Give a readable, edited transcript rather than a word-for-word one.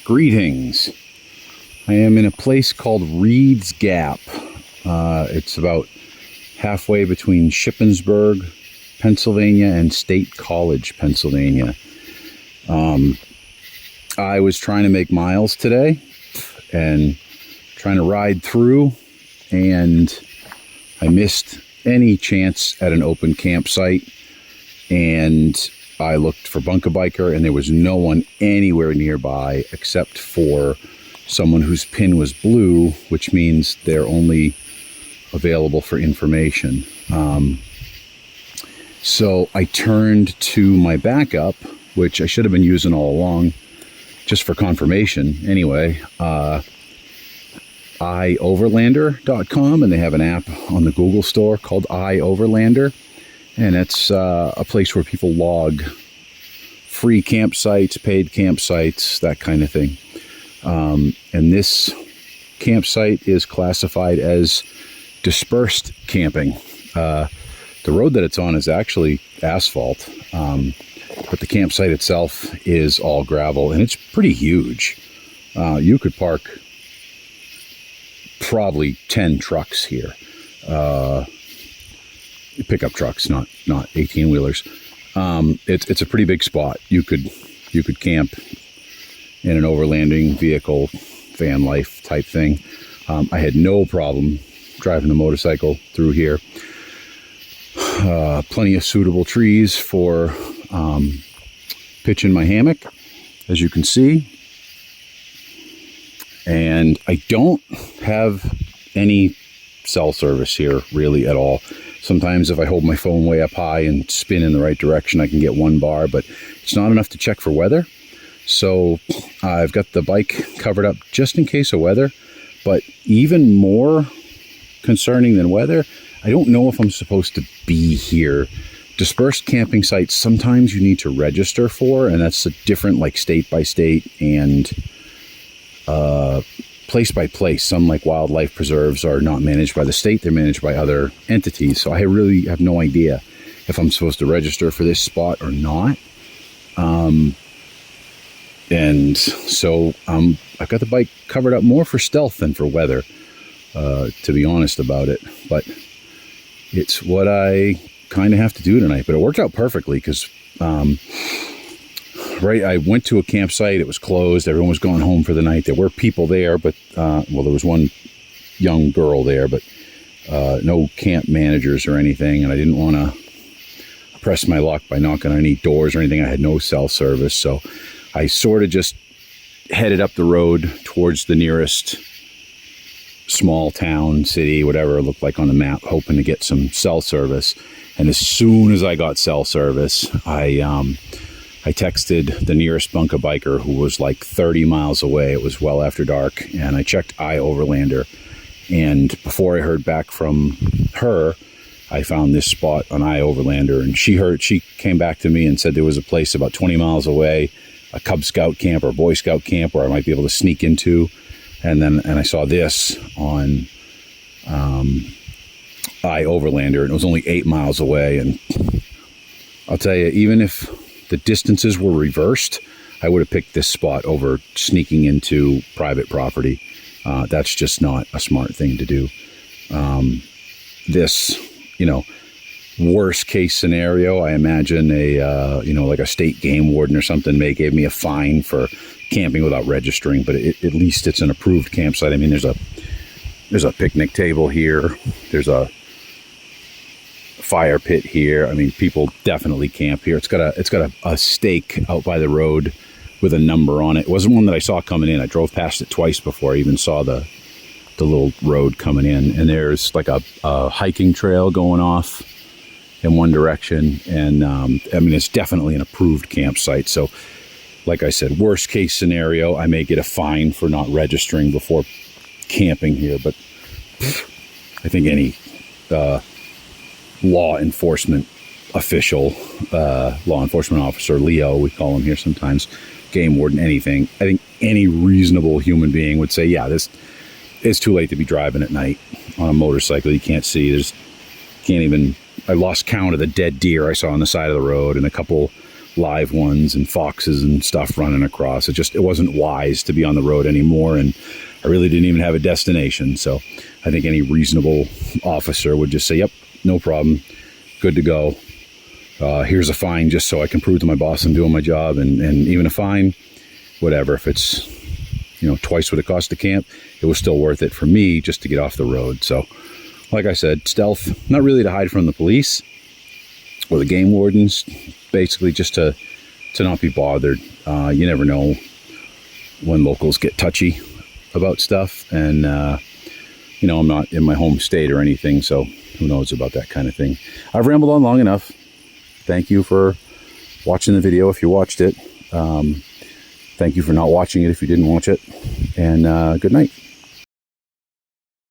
Greetings. I am in a place called Reed's Gap. It's about halfway between Shippensburg, Pennsylvania and State College, Pennsylvania. I was trying to make miles today and trying to ride through, and I missed any chance at an open campsite, and I looked for Bunker Biker, and there was no one anywhere nearby except for someone whose pin was blue, which means they're only available for information. So I turned to my backup, which I should have been using all along, just for confirmation anyway, iOverlander.com, and they have an app on the Google store called iOverlander, and it's a place where people log free campsites, paid campsites, that kind of thing. And this campsite is classified as dispersed camping. The road that it's on is actually asphalt, but the campsite itself is all gravel, and it's pretty huge. You could park probably 10 trucks here. Pickup trucks, not 18-wheelers. It's a pretty big spot. You could camp in an overlanding vehicle, van life type thing. I had no problem driving the motorcycle through here. Plenty of suitable trees for pitching my hammock, as you can see. And I don't have any cell service here really at all. Sometimes if I hold my phone way up high and spin in the right direction, I can get 1 bar, but it's not enough to check for weather. So I've got the bike covered up just in case of weather. But even more concerning than weather, I don't know if I'm supposed to be here. Dispersed camping sites, sometimes you need to register for, and that's a different, like, state by state and place by place. Some, like wildlife preserves, are not managed by the state, they're managed by other entities. So I really have no idea if I'm supposed to register for this spot or not. And so I've got the bike covered up more for stealth than for weather, to be honest about it. But it's what I kind of have to do tonight. But it worked out perfectly because, I went to a campsite. It was closed. Everyone was going home for the night. There were people there, but, there was one young girl there, but no camp managers or anything. And I didn't want to press my luck by knocking on any doors or anything. I had no cell service. So I sort of just headed up the road towards the nearest small town, city, whatever it looked like on the map, hoping to get some cell service. And as soon as I got cell service, I texted the nearest Bunker Biker, who was like 30 miles away. It was well after dark, and I checked iOverlander. And before I heard back from her, I found this spot on iOverlander, and she came back to me and said there was a place about 20 miles away, a Cub Scout camp or Boy Scout camp where I might be able to sneak into. And I saw this on iOverlander, and it was only 8 miles away. And I'll tell you, even if the distances were reversed, I would have picked this spot over sneaking into private property. That's just not a smart thing to do. This, worst case scenario, I imagine like a state game warden or something may give me a fine for camping without registering, but at least it's an approved campsite. I mean, there's a picnic table here. There's a fire pit here. I mean, people definitely camp here. It's got a stake out by the road with a number on it. It wasn't one that I saw coming in. I drove past it twice before I even saw the little road coming in. And there's like a hiking trail going off in one direction. And it's definitely an approved campsite. So like I said, worst case scenario, I may get a fine for not registering before camping here. But I think any law enforcement official, law enforcement officer, Leo, we call him here sometimes, game warden, anything, I think any reasonable human being would say, yeah, this is too late to be driving at night on a motorcycle. You can't see. I lost count of the dead deer I saw on the side of the road, and a couple live ones and foxes and stuff running across. It wasn't wise to be on the road anymore, and I really didn't even have a destination. So I think any reasonable officer would just say, yep, no problem, good to go. Here's a fine just so I can prove to my boss I'm doing my job, and even a fine, whatever. If it's, twice what it cost to camp, it was still worth it for me just to get off the road. So like I said, stealth, not really to hide from the police or the game wardens, basically just to not be bothered. You never know when locals get touchy about stuff, and I'm not in my home state or anything, so who knows about that kind of thing. I've rambled on long enough. Thank you for watching the video if you watched it. Thank you for not watching it if you didn't watch it, and good night.